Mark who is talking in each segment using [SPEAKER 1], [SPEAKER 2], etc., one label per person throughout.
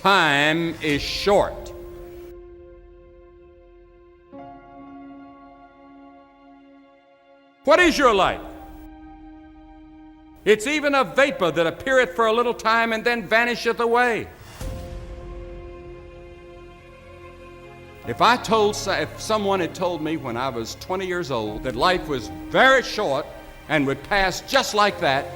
[SPEAKER 1] Time is short. What is your life? It's even a vapor that appeareth for a little time and then vanisheth away. If someone had told me when I was 20 years old that life was very short and would pass just like that,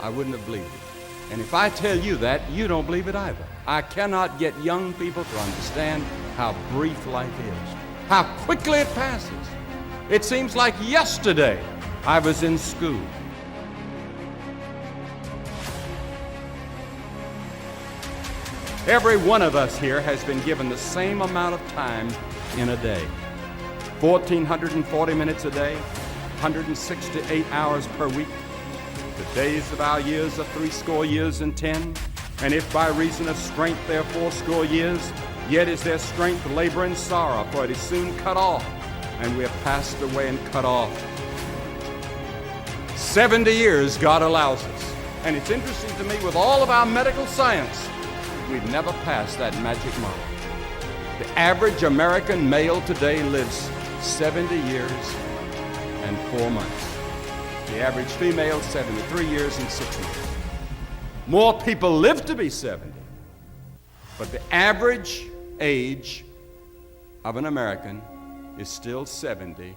[SPEAKER 1] I wouldn't have believed it. And if I tell you that, you don't believe it either. I cannot get young people to understand how brief life is, how quickly it passes. It seems like yesterday I was in school. Every one of us here has been given the same amount of time in a day. 1,440 minutes a day, 168 hours per week. The days of our years are 80 years and 10. And if by reason of strength there are 80 years, yet is their strength labor and sorrow, for it is soon cut off, and we have passed away and cut off. 70 years God allows us. And it's interesting to me, with all of our medical science, we've never passed that magic mark. The average American male today lives 70 years and 4 months. The average female, 73 years and 6 months. More people live to be 70, but the average age of an American is still 70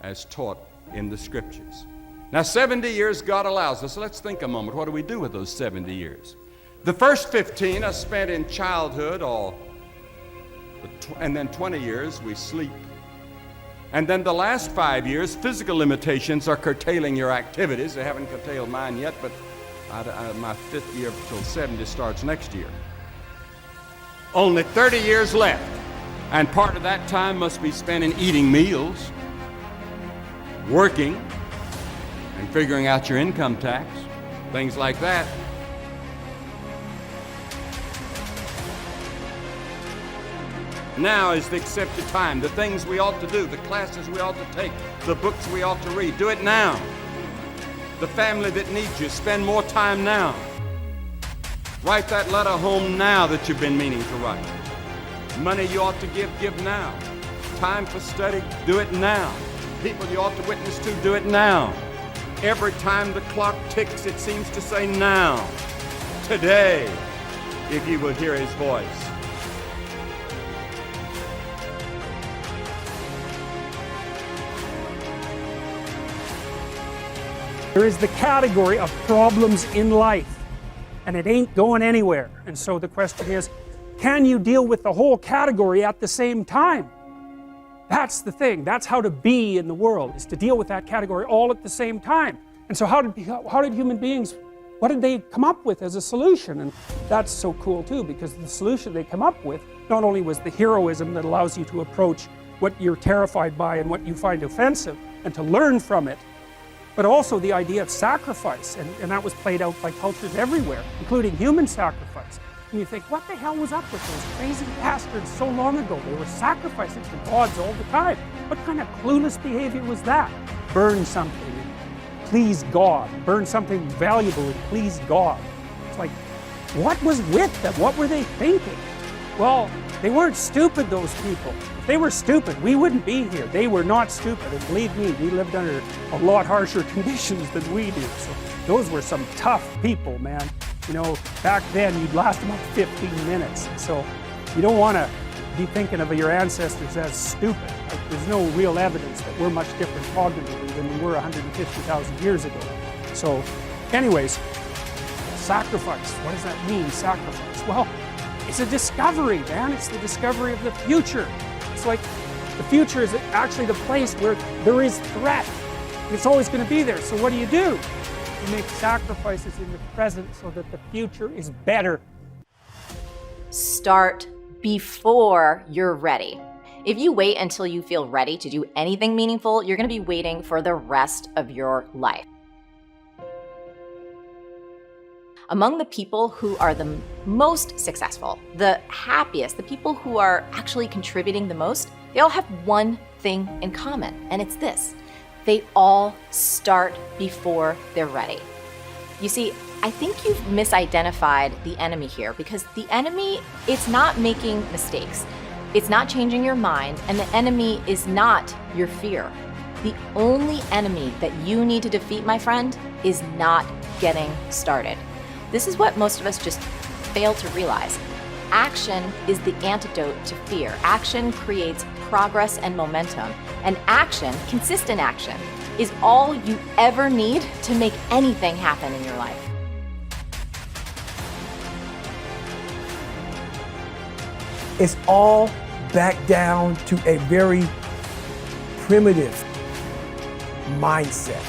[SPEAKER 1] as taught in the scriptures. Now 70 years God allows us. So let's think a moment. What do we do with those 70 years? The first 15 are spent in childhood, and then 20 years we sleep. And then the last 5 years, physical limitations are curtailing your activities. They haven't curtailed mine yet, but my 5th year till 70 starts next year. Only 30 years left, and part of that time must be spent in eating meals, working, and figuring out your income tax, things like that. Now is the accepted time. The things we ought to do, the classes we ought to take, the books we ought to read, do it now. The family that needs you, spend more time now. Write that letter home now that you've been meaning to write. Money you ought to give now. Time for study, do it now. People you ought to witness to, do it now. Every time the clock ticks, it seems to say now. Today, if you will hear his voice.
[SPEAKER 2] There is the category of problems in life, and it ain't going anywhere. And so the question is, can you deal with the whole category at the same time? That's the thing. That's how to be in the world, is to deal with that category all at the same time. And so how did human beings, what did they come up with as a solution? And that's so cool too, because the solution they come up with not only was the heroism that allows you to approach what you're terrified by and what you find offensive and to learn from it, but also the idea of sacrifice, and that was played out by cultures everywhere, including human sacrifice. And you think, what the hell was up with those crazy bastards so long ago? They were sacrificing to gods all the time. What kind of clueless behavior was that? Burn something and please God. Burn something valuable and please God. It's like, what was with them? What were they thinking? Well, they weren't stupid, those people. If they were stupid, we wouldn't be here. They were not stupid, and believe me, we lived under a lot harsher conditions than we do. So those were some tough people, man. You know, back then you'd last about 15 minutes. So you don't want to be thinking of your ancestors as stupid. Like, there's no real evidence that we're much different cognitively than we were 150,000 years ago. So anyways, sacrifice. What does that mean, sacrifice? Well, it's a discovery, man. It's the discovery of the future. It's like the future is actually the place where there is threat. It's always going to be there. So what do? You make sacrifices in the present so that the future is better.
[SPEAKER 3] Start before you're ready. If you wait until you feel ready to do anything meaningful, you're going to be waiting for the rest of your life. Among the people who are the most successful, the happiest, the people who are actually contributing the most, they all have one thing in common, and it's this. They all start before they're ready. You see, I think you've misidentified the enemy here, because the enemy, it's not making mistakes. It's not changing your mind, and the enemy is not your fear. The only enemy that you need to defeat, my friend, is not getting started. This is what most of us just fail to realize. Action is the antidote to fear. Action creates progress and momentum. And action, consistent action, is all you ever need to make anything happen in your life.
[SPEAKER 4] It's all back down to a very primitive mindset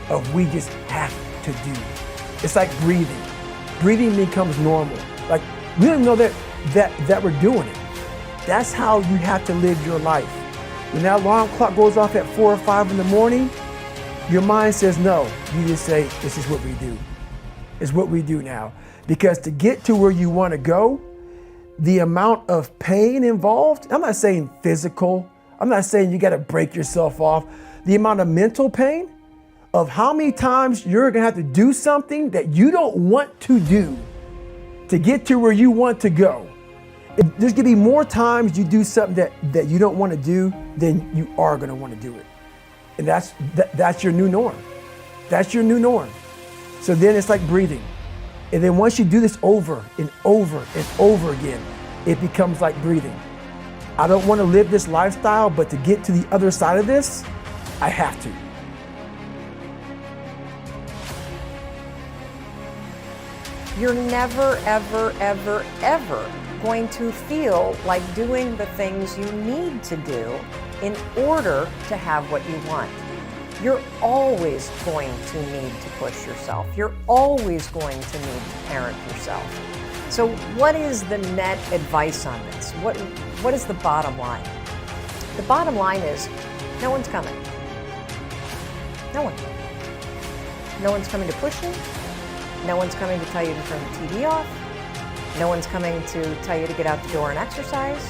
[SPEAKER 4] of we just have to do. It's like breathing. Breathing becomes normal. Like we don't know that we're doing it. That's how you have to live your life. When that alarm clock goes off at 4 or 5 in the morning, your mind says no. You just say, this is what we do. It's what we do now. Because to get to where you want to go, the amount of pain involved, I'm not saying physical, I'm not saying you got to break yourself off. The amount of mental pain of how many times you're going to have to do something that you don't want to do to get to where you want to go. There's going to be more times you do something that you don't want to do than you are going to want to do it. And that's your new norm. That's your new norm. So then it's like breathing. And then once you do this over and over and over again, it becomes like breathing. I don't want to live this lifestyle, but to get to the other side of this, I have to.
[SPEAKER 5] You're never, ever, ever, ever going to feel like doing the things you need to do in order to have what you want. You're always going to need to push yourself. You're always going to need to parent yourself. So what is the net advice on this? What is the bottom line? The bottom line is no one's coming. No one. No one's coming to push you. No one's coming to tell you to turn the TV off. No one's coming to tell you to get out the door and exercise.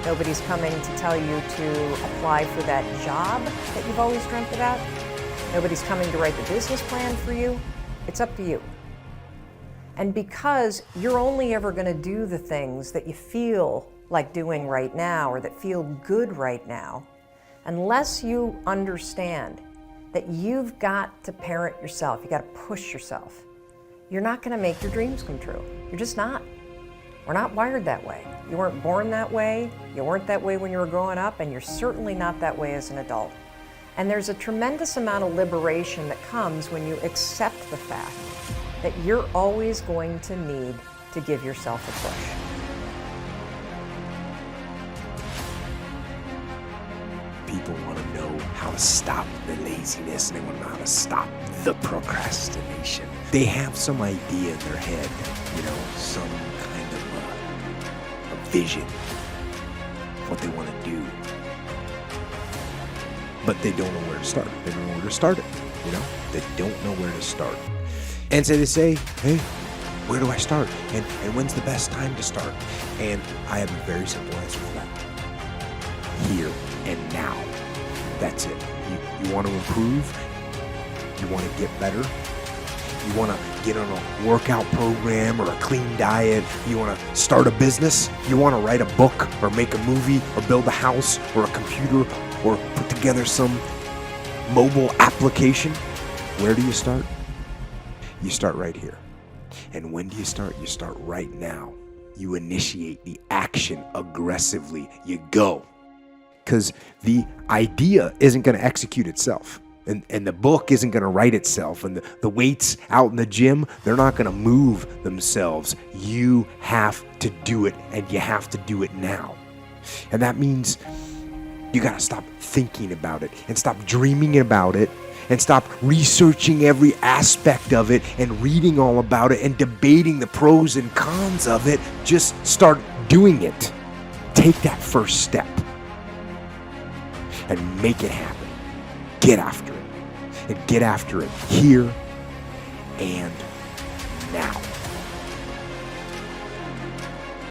[SPEAKER 5] Nobody's coming to tell you to apply for that job that you've always dreamt about. Nobody's coming to write the business plan for you. It's up to you. And because you're only ever going to do the things that you feel like doing right now or that feel good right now, unless you understand that you've got to parent yourself, you got to push yourself, you're not going to make your dreams come true. You're just not. We're not wired that way. You weren't born that way, you weren't that way when you were growing up, and you're certainly not that way as an adult. And there's a tremendous amount of liberation that comes when you accept the fact that you're always going to need to give yourself a push.
[SPEAKER 6] People want to know how to stop the laziness, and they want to know how to stop the procrastination. They have some idea in their head, some kind of a vision of what they want to do. But they don't know where to start. They don't know where to start it, They don't know where to start. And so they say, hey, where do I start? And when's the best time to start? And I have a very simple answer for that. Here and now. That's it. You want to improve? You want to get better? You want to get on a workout program or a clean diet? You want to start a business? You want to write a book or make a movie or build a house or a computer or put together some mobile application? Where do you start? You start right here. And when do you start? You start right now. You initiate the action aggressively. You go. Because the idea isn't going to execute itself. And the book isn't going to write itself. And the weights out in the gym, they're not going to move themselves. You have to do it, and you have to do it now. And that means you got to stop thinking about it and stop dreaming about it and stop researching every aspect of it and reading all about it and debating the pros and cons of it. Just start doing it. Take that first step and make it happen. Get after it. And get after it here and now.